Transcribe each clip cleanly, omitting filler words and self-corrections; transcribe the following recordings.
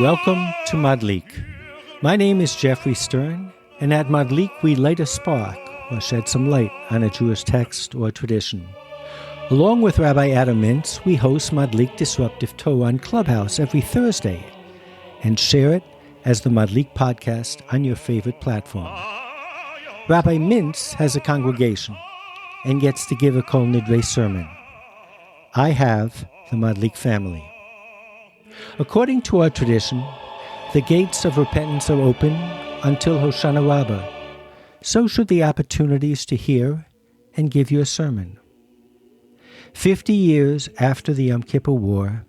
Welcome to Madlik. My name is Geoffrey Stern, and at Madlik we light a spark or shed some light on a Jewish text or tradition. Along with Rabbi Adam Mintz, we host Madlik Disruptive Torah on Clubhouse every Thursday and share it as the Madlik podcast on your favorite platform. Rabbi Mintz has a congregation and gets to give a Kol Nidre sermon. I have the Madlik family. According to our tradition, the gates of repentance are open until Hoshana Rabbah. So should the opportunities to hear and give your sermon. 50 years after the Yom Kippur War,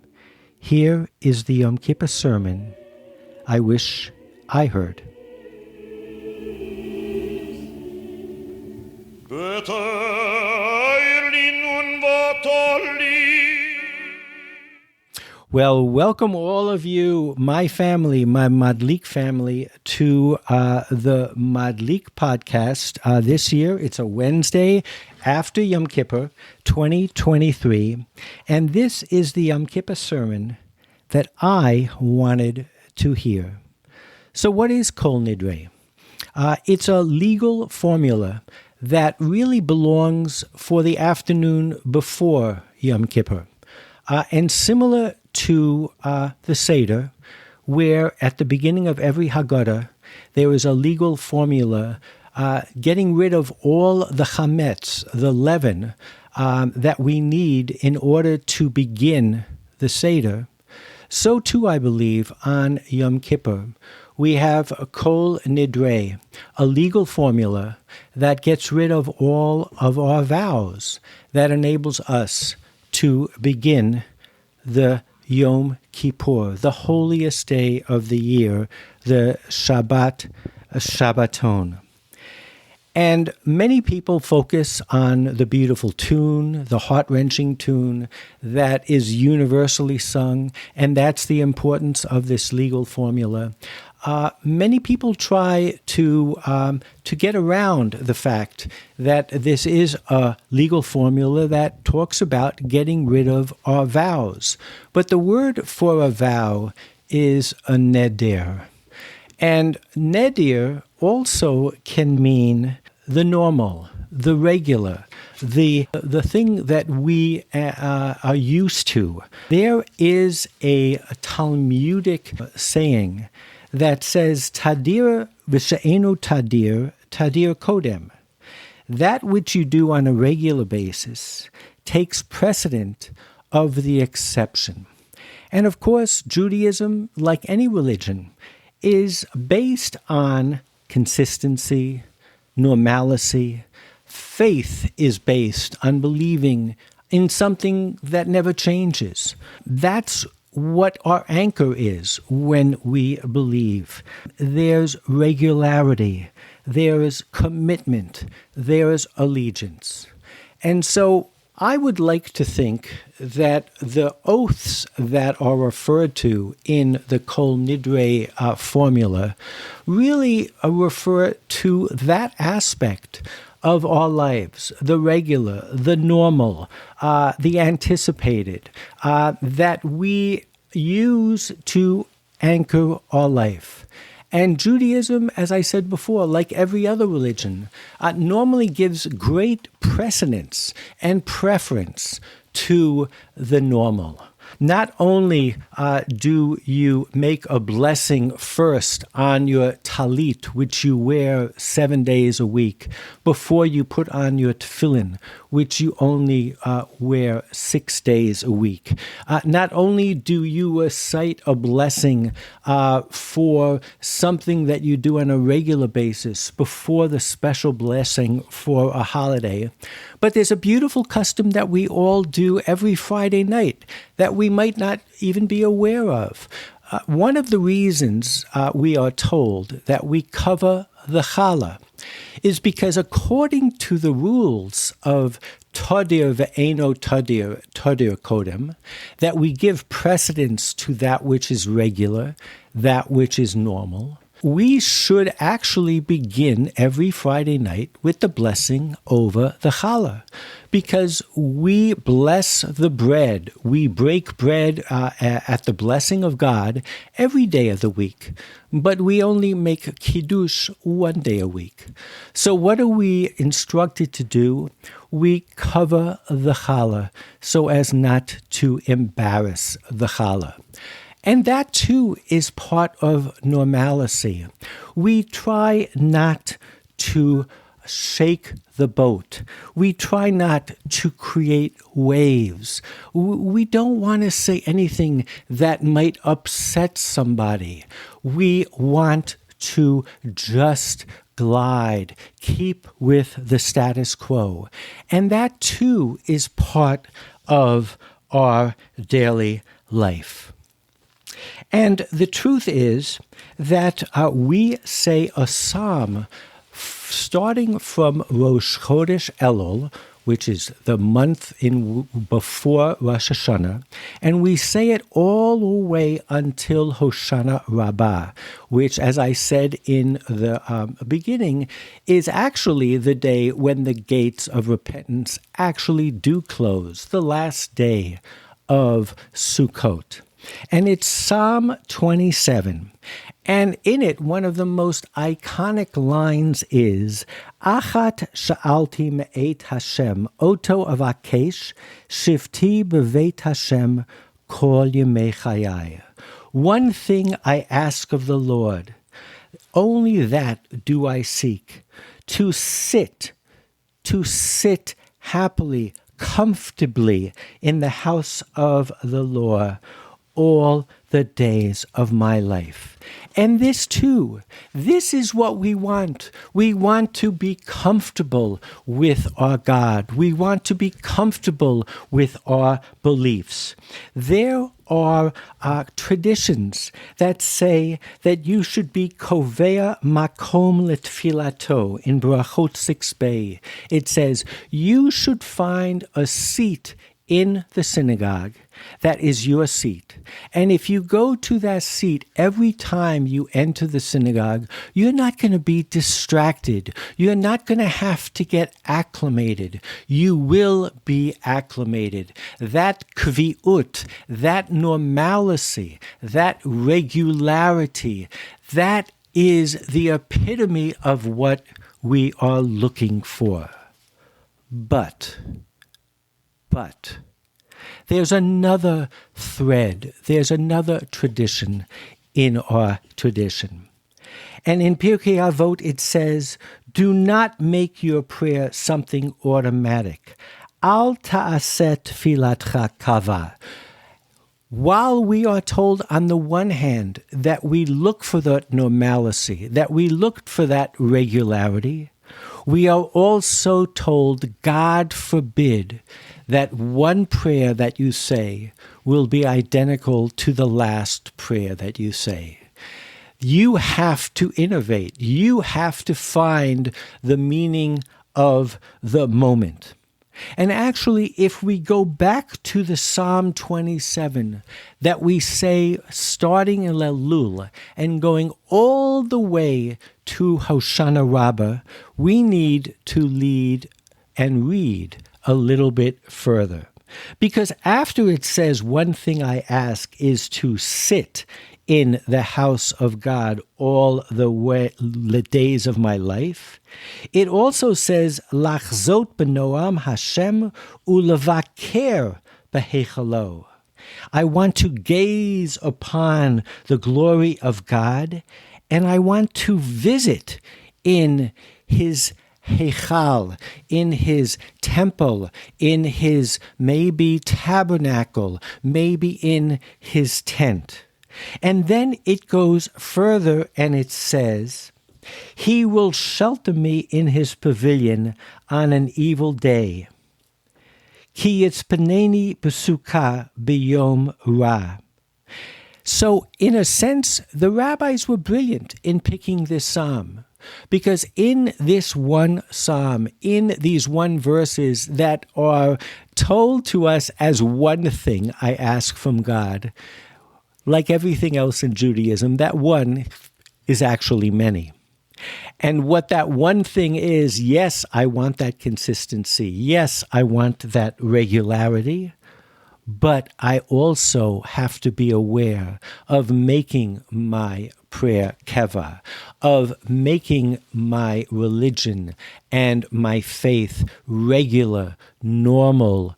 here is the Yom Kippur Sermon I wish I heard. Well, welcome all of you, my family, my Madlik family, to the Madlik podcast. This year, it's a Wednesday after Yom Kippur 2023, and this is the Yom Kippur sermon that I wanted to hear. So what is Kol Nidre? It's a legal formula that really belongs for the afternoon before Yom Kippur. And similar to the Seder, where at the beginning of every Haggadah, there is a legal formula getting rid of all the chametz, the leaven, that we need in order to begin the Seder. So too, I believe, on Yom Kippur, we have a Kol Nidre, a legal formula that gets rid of all of our vows, that enables us to begin the Yom Kippur, the holiest day of the year, the Shabbaton. And many people focus on the beautiful tune, the heart-wrenching tune that is universally sung, and that's the importance of this legal formula. Many people try to get around the fact that this is a legal formula that talks about getting rid of our vows. But the word for a vow is a neder. And neder also can mean the normal, the regular, the thing that we are used to. There is a Talmudic saying that says, Tadir v'she'enu tadir, tadir kodem. That which you do on a regular basis takes precedent of the exception. And of course, Judaism, like any religion, is based on consistency, normalcy. Faith is based on believing in something that never changes. That's what our anchor is when we believe. There's regularity, there is commitment, there is allegiance. And so I would like to think that the oaths that are referred to in the Kol Nidre formula really refer to that aspect of our lives, the regular, the normal, the anticipated, that we use to anchor our life. And Judaism, as I said before, like every other religion, normally gives great precedence and preference to the normal. Not only do you make a blessing first on your talit, which you wear 7 days a week, before you put on your tefillin, which you only wear 6 days a week. Not only do you recite a blessing for something that you do on a regular basis before the special blessing for a holiday, but there's a beautiful custom that we all do every Friday night that we might not even be aware of. One of the reasons we are told that we cover the challah is because according to the rules of tadir ve'eno tadir, tadir kodem, that we give precedence to that which is regular, that which is normal. we should actually begin every Friday night with the blessing over the challah, because we bless the bread. We break bread at the blessing of God every day of the week, but we only make kiddush one day a week. So what are we instructed to do? We cover the challah so as not to embarrass the challah. And that, too, is part of normalcy. We try not to shake the boat. We try not to create waves. We don't want to say anything that might upset somebody. We want to just glide, keep with the status quo. And that, too, is part of our daily life. And the truth is that we say a psalm starting from Rosh Chodesh Elul, which is the month before Rosh Hashanah, and we say it all the way until Hoshana Rabbah, which, as I said in the beginning, is actually the day when the gates of repentance actually do close, the last day of Sukkot. And it's Psalm 27. And in it, one of the most iconic lines is, Achat sha'alti me'et Hashem, oto avakesh, shivti b'veit Hashem, kol yemei chayai. One thing I ask of the Lord, only that do I seek, to sit happily, comfortably in the house of the Lord all the days of my life. And this too, this is what we want. We want to be comfortable with our God. We want to be comfortable with our beliefs. There are traditions that say that you should be kovea makom letfilato in Brachot 6b. It says you should find a seat in the synagogue that is your seat. And if you go to that seat every time you enter the synagogue, you're not going to be distracted. You're not going to have to get acclimated. You will be acclimated. That kviut, that normalcy, that regularity, that is the epitome of what we are looking for. But there's another thread, there's another tradition in our tradition. And in Pirkei Avot it says, do not make your prayer something automatic. Al ta'aseh tfilatcha kava. While we are told on the one hand that we look for that normalcy, that we look for that regularity, we are also told, God forbid, that one prayer that you say will be identical to the last prayer that you say. You have to innovate. You have to find the meaning of the moment. And actually, if we go back to the Psalm 27 that we say starting in Elul and going all the way to Hoshana Rabbah, we need to lead and read a little bit further. Because after it says, one thing I ask is to sit in the house of God all the days of my life, it also says, Lachzot b'noam Hashem ulevaker b'heichalo. I want to gaze upon the glory of God, and I want to visit in his Heichal, in his temple, in his maybe tabernacle, maybe in his tent. And then it goes further and it says, he will shelter me in his pavilion on an evil day. Ki yitzpaneni b'sukkah b'yom ra. So, in a sense, the rabbis were brilliant in picking this psalm. Because in this one psalm, in these one verses that are told to us as one thing I ask from God, like everything else in Judaism, that one is actually many. And what that one thing is, yes, I want that consistency. Yes, I want that regularity. But I also have to be aware of making my prayer keva, of making my religion and my faith regular, normal,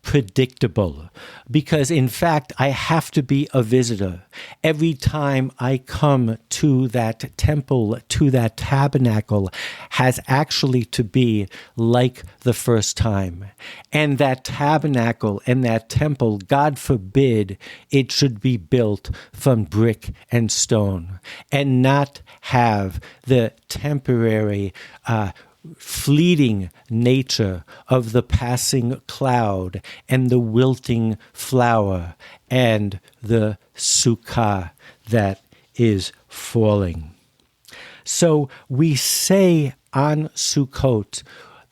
predictable. Because in fact, I have to be a visitor. Every time I come to that temple, to that tabernacle, has actually to be like the first time. And that tabernacle and that temple, God forbid, it should be built from brick and stone and not have the temporary fleeting nature of the passing cloud and the wilting flower and the sukkah that is falling. So we say on Sukkot,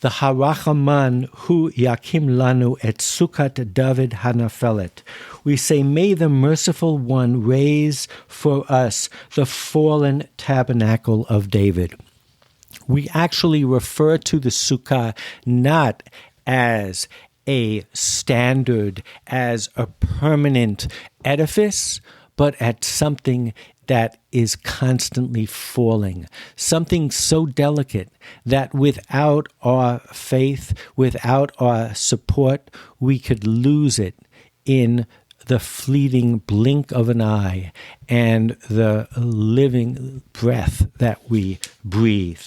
the Harachaman hu yakim lanu et Sukkat David hanafelet. We say, may the merciful one raise for us the fallen tabernacle of David. We actually refer to the sukkah not as a standard, as a permanent edifice, but as something that is constantly falling, something so delicate that without our faith, without our support, we could lose it in the fleeting blink of an eye and the living breath that we breathe.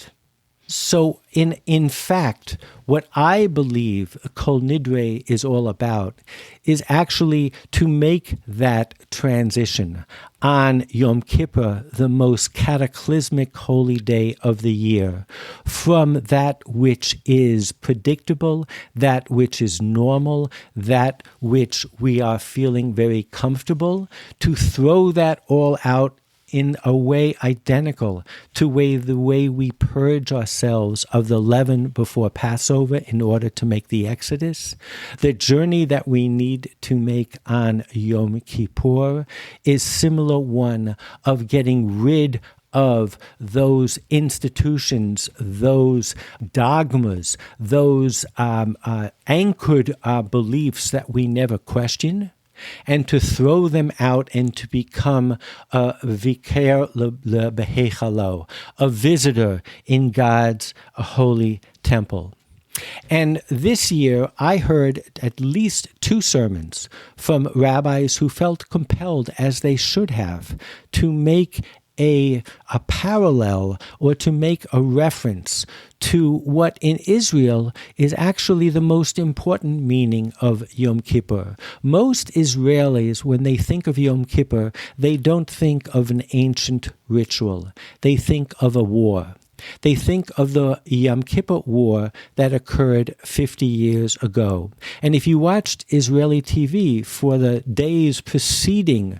So in fact, what I believe Kol Nidre is all about is actually to make that transition on Yom Kippur, the most cataclysmic holy day of the year, from that which is predictable, that which is normal, that which we are feeling very comfortable, to throw that all out in a way identical to the way we purge ourselves of the leaven before Passover in order to make the Exodus. The journey that we need to make on Yom Kippur is similar one of getting rid of those institutions, those dogmas, those anchored beliefs that we never question, and to throw them out and to become a viker lebehechalo, a visitor in God's holy temple. And this year, I heard at least 2 sermons from rabbis who felt compelled, as they should have, to make a parallel or to make a reference to what in Israel is actually the most important meaning of Yom Kippur. Most Israelis, when they think of Yom Kippur, they don't think of an ancient ritual. They think of a war. They think of the Yom Kippur War that occurred 50 years ago. And if you watched Israeli TV for the days preceding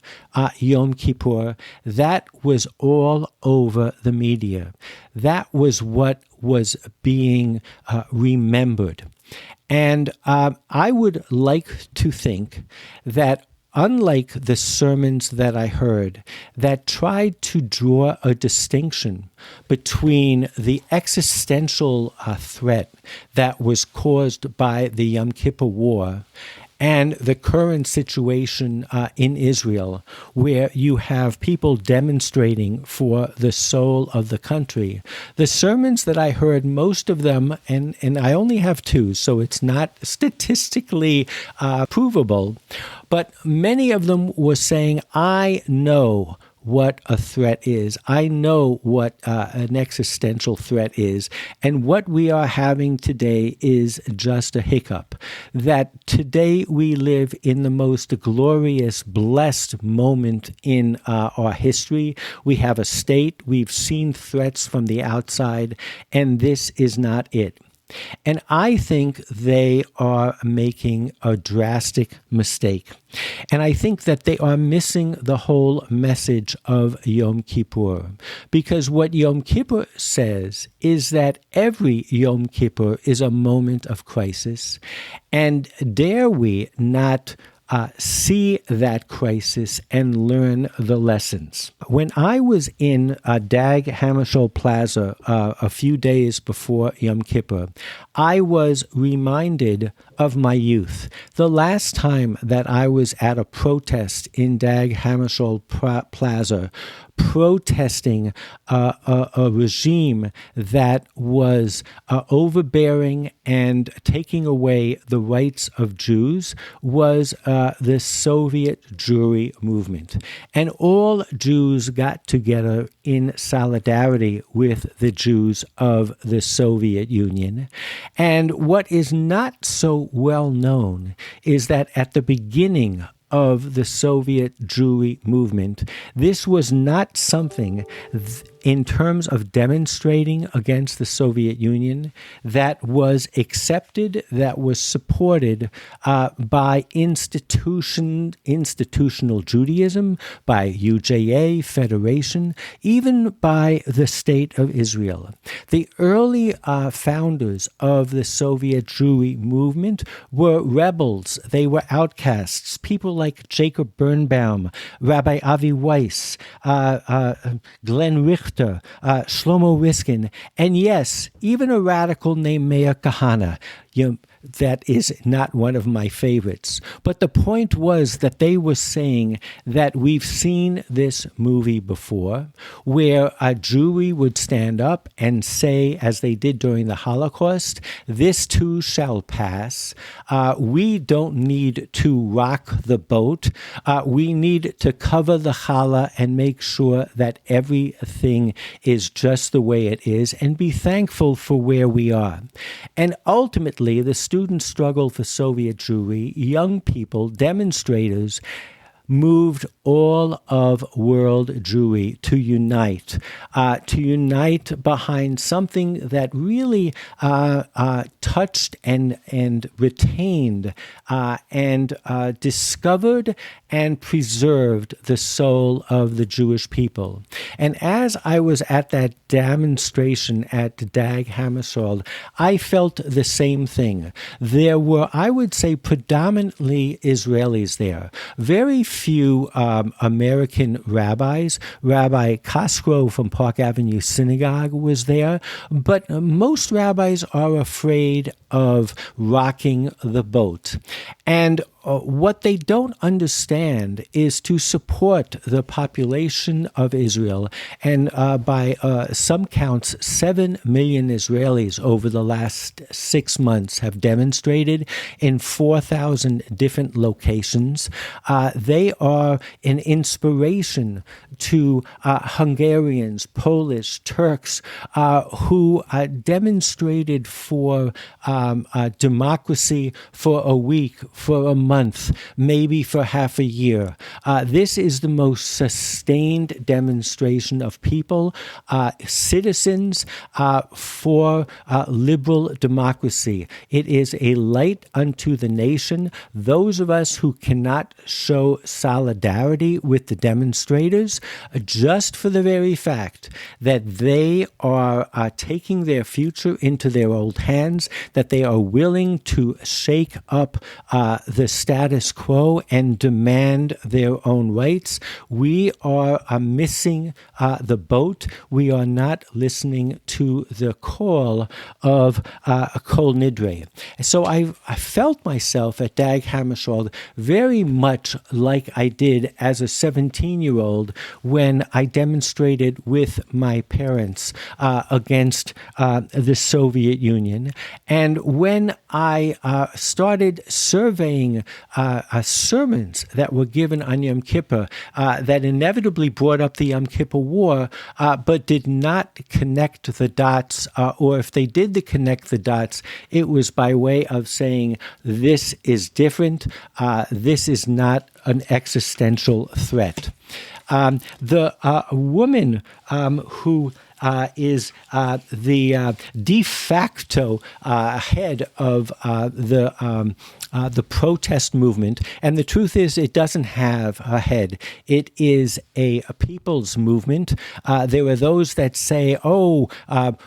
Yom Kippur, that was all over the media. That was what was being remembered. And I would like to think that unlike the sermons that I heard that tried to draw a distinction between the existential threat that was caused by the Yom Kippur War and the current situation in Israel, where you have people demonstrating for the soul of the country. The sermons that I heard, most of them, and I only have 2, so it's not statistically provable, but many of them were saying, I know what a threat is. I know what an existential threat is. And what we are having today is just a hiccup. That today we live in the most glorious, blessed moment in our history. We have a state. We've seen threats from the outside, and this is not it. And I think they are making a drastic mistake. And I think that they are missing the whole message of Yom Kippur. Because what Yom Kippur says is that every Yom Kippur is a moment of crisis. And dare we not see that crisis and learn the lessons. When I was in Dag Hammarskjöld Plaza a few days before Yom Kippur, I was reminded of my youth. The last time that I was at a protest in Dag Hammarskjöld Plaza, protesting a regime that was overbearing and taking away the rights of Jews, was the Soviet Jewry movement. And all Jews got together in solidarity with the Jews of the Soviet Union. And what is not so well known is that at the beginning of the Soviet Jewry movement, this was not something in terms of demonstrating against the Soviet Union that was accepted, that was supported by institutional Judaism, by UJA, Federation, even by the State of Israel. The early founders of the Soviet Jewry movement were rebels. They were outcasts, people like Jacob Birnbaum, Rabbi Avi Weiss, Glenn Richter, Shlomo Riskin, and yes, even a radical named Meir Kahane. That is not one of my favorites. But the point was that they were saying that we've seen this movie before, where a Jewry would stand up and say, as they did during the Holocaust, this too shall pass. We don't need to rock the boat. We need to cover the challah and make sure that everything is just the way it is and be thankful for where we are. And ultimately, the student struggle for Soviet Jewry, young people, demonstrators, moved all of world Jewry to unite behind something that really touched and retained and discovered and preserved the soul of the Jewish people. And as I was at that demonstration at Dag Hammarskjöld, I felt the same thing. There were, I would say, predominantly Israelis there. Very few American rabbis. Rabbi Cosgrove from Park Avenue Synagogue was there, but most rabbis are afraid of rocking the boat. And what they don't understand is to support the population of Israel. And by some counts, 7 million Israelis over the last 6 months have demonstrated in 4,000 different locations. They are an inspiration to Hungarians, Polish, Turks, who demonstrated for democracy for a week, for a month, maybe for half a year. This is the most sustained demonstration of people, citizens for liberal democracy. It is a light unto the nation. Those of us who cannot show solidarity with the demonstrators, just for the very fact that they are taking their future into their old hands, that they are willing to shake up the status quo and demand their own rights. We are missing the boat. We are not listening to the call of Kol Nidre. So I felt myself at Dag Hammarskjöld very much like I did as a 17-year-old when I demonstrated with my parents against the Soviet Union. And when I started surveying sermons that were given on Yom Kippur that inevitably brought up the Yom Kippur War, but did not connect the dots, or if they did connect the dots, it was by way of saying, this is different, this is not an existential threat. The woman who is the de facto head of the protest movement. And the truth is, it doesn't have a head. It is a people's movement. There are those that say,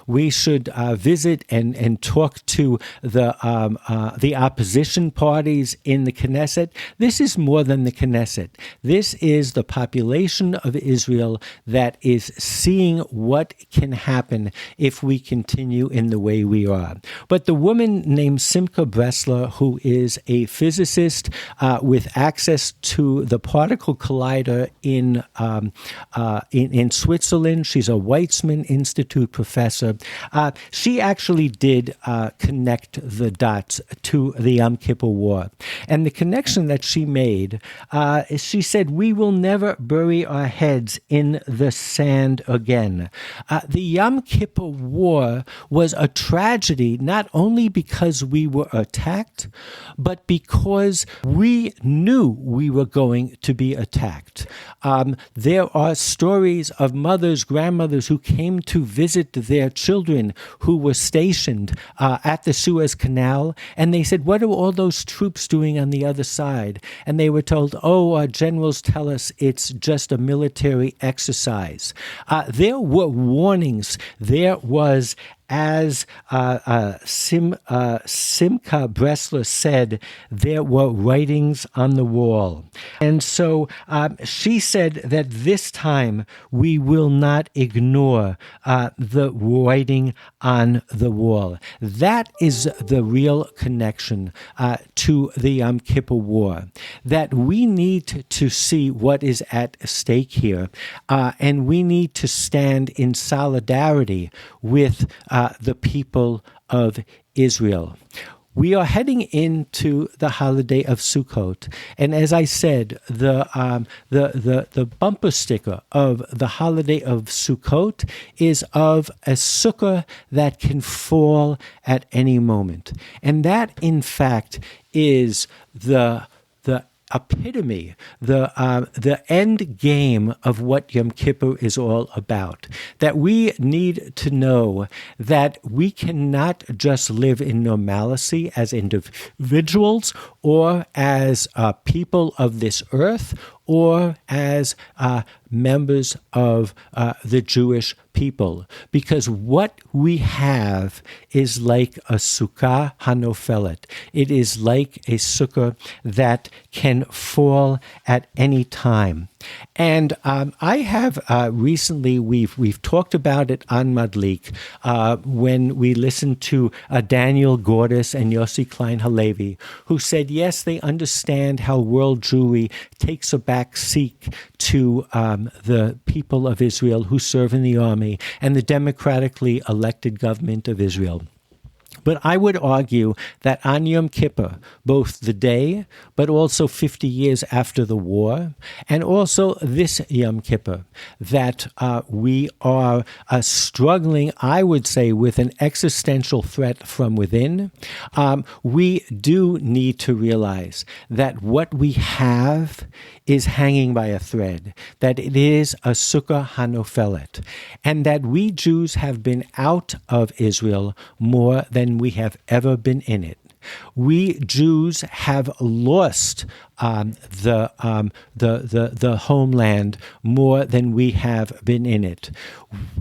we should visit and talk to the opposition parties in the Knesset. This is more than the Knesset. This is the population of Israel that is seeing what can happen if we continue in the way we are. But the woman named Simcha Bressler, who is a physicist with access to the particle collider in Switzerland, she's a Weizmann Institute professor. She actually did connect the dots to the Yom Kippur War. And the connection that she made, she said, we will never bury our heads in the sand again. The Yom Kippur War was a tragedy not only because we were attacked, but because we knew we were going to be attacked. There are stories of mothers, grandmothers who came to visit their children who were stationed at the Suez Canal, and they said, what are all those troops doing on the other side? And they were told, our generals tell us it's just a military exercise. There were warnings. There was, as Simcha Bressler said, there were writings on the wall. And so she said that this time we will not ignore the writing on the wall. That is the real connection to the Yom Kippur War, that we need to see what is at stake here, and we need to stand in solidarity with the people of Israel. We are heading into the holiday of Sukkot, and as I said, the bumper sticker of the holiday of Sukkot is of a sukkah that can fall at any moment, and that, in fact, is the epitome, the end game of what Yom Kippur is all about. That we need to know that we cannot just live in normalcy as individuals or as people of this earth or as members of the Jewish people, because what we have is like a sukkah hanofelet. It is like a sukkah that can fall at any time. And I have recently, we've talked about it on Madlik when we listened to Daniel Gordis and Yossi Klein Halevi, who said, yes, they understand how world Jewry takes a back seat to the people of Israel who serve in the army and the democratically elected government of Israel. But I would argue that on Yom Kippur, both the day, but also 50 years after the war, and also this Yom Kippur, that we are struggling, I would say, with an existential threat from within. We do need to realize that what we have is hanging by a thread, that it is a sukkah hanofelet, and that we Jews have been out of Israel more than we have ever been in it. We Jews have lost the homeland more than we have been in it.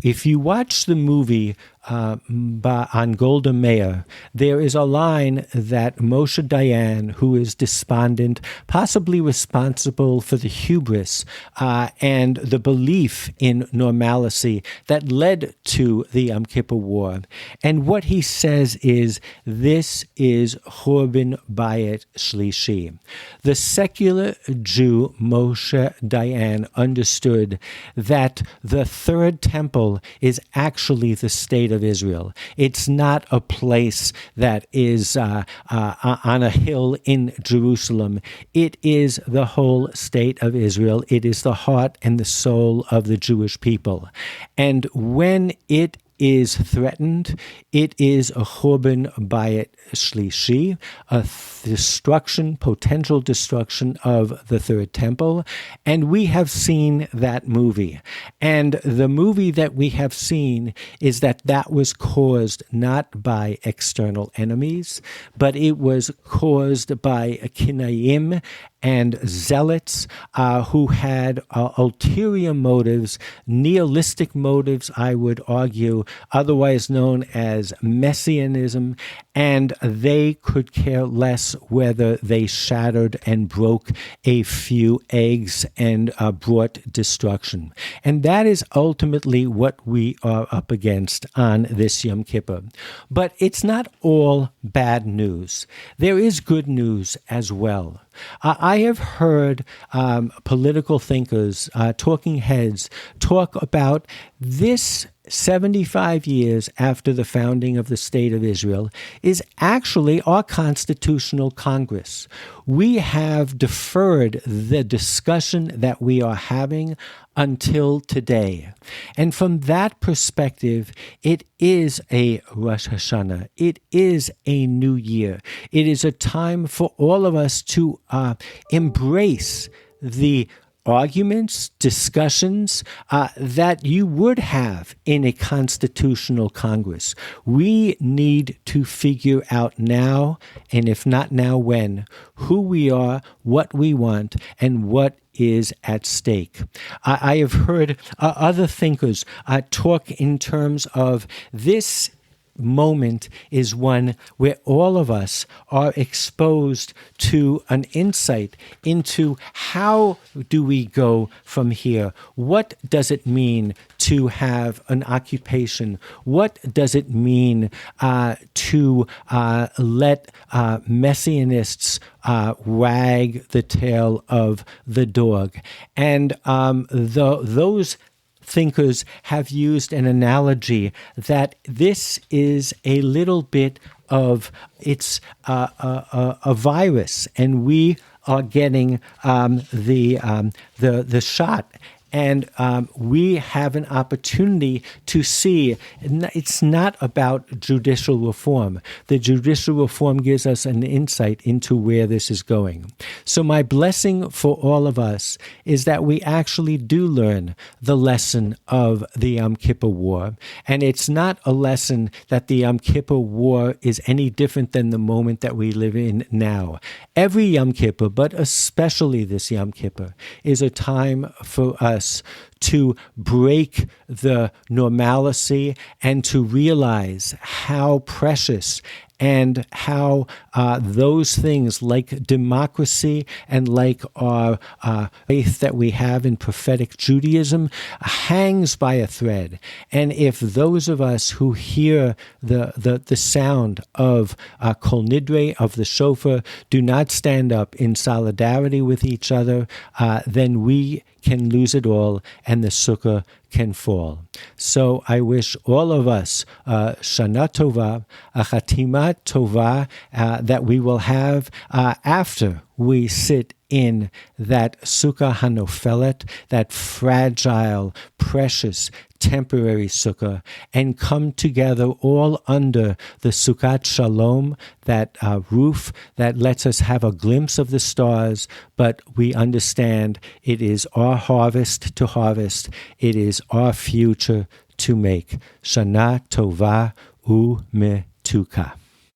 If you watch the movie on Golda Meir, there is a line that Moshe Dayan, who is despondent, possibly responsible for the hubris and the belief in normalcy that led to the Yom Kippur War. And what he says is, this is Churban Bayit Shlishi. The secular Jew, Moshe Dayan, understood that the third temple is actually the state of Israel. It's not a place that is on a hill in Jerusalem. It is the whole state of Israel. It is the heart and the soul of the Jewish people. And when it is threatened. It is a Churban Bayit Shlishi, a potential destruction of the Third Temple. And we have seen that movie. And the movie that we have seen is that was caused not by external enemies, but it was caused by Kinayim and zealots who had ulterior motives, nihilistic motives, I would argue, otherwise known as messianism, and they could care less whether they shattered and broke a few eggs and brought destruction. And that is ultimately what we are up against on this Yom Kippur. But it's not all bad news. There is good news as well. I have heard political thinkers, talking heads, talk about this 75 years after the founding of the State of Israel is actually our constitutional Congress. We have deferred the discussion that we are having until today. And from that perspective, it is a Rosh Hashanah. It is a new year. It is a time for all of us to embrace the arguments, discussions that you would have in a constitutional Congress. We need to figure out now, and if not now, when, who we are, what we want, and what is at stake. I have heard other thinkers talk in terms of this moment is one where all of us are exposed to an insight into how do we go from here? What does it mean to have an occupation? What does it mean to let messianists wag the tail of the dog? And those thinkers have used an analogy that this is a little bit of it's a virus, and we are getting the shot. And we have an opportunity to see it's not about judicial reform. The judicial reform gives us an insight into where this is going. So my blessing for all of us is that we actually do learn the lesson of the Yom Kippur War. And it's not a lesson that the Yom Kippur War is any different than the moment that we live in now. Every Yom Kippur, but especially this Yom Kippur, is a time for us to break the normalcy and to realize how precious and how those things like democracy and like our faith that we have in prophetic Judaism hangs by a thread. And if those of us who hear the sound of Kol Nidre, of the shofar, do not stand up in solidarity with each other, then we can lose it all and the sukkah can fall. So I wish all of us Shana Tova, a Chatima Tova, that we will have after we sit in that sukkah hanofelet, that fragile, precious, temporary sukkah, and come together all under the Sukkat Shalom, that roof that lets us have a glimpse of the stars, but we understand it is our harvest to harvest. It is our future to make. Shana Tova U'Metuka.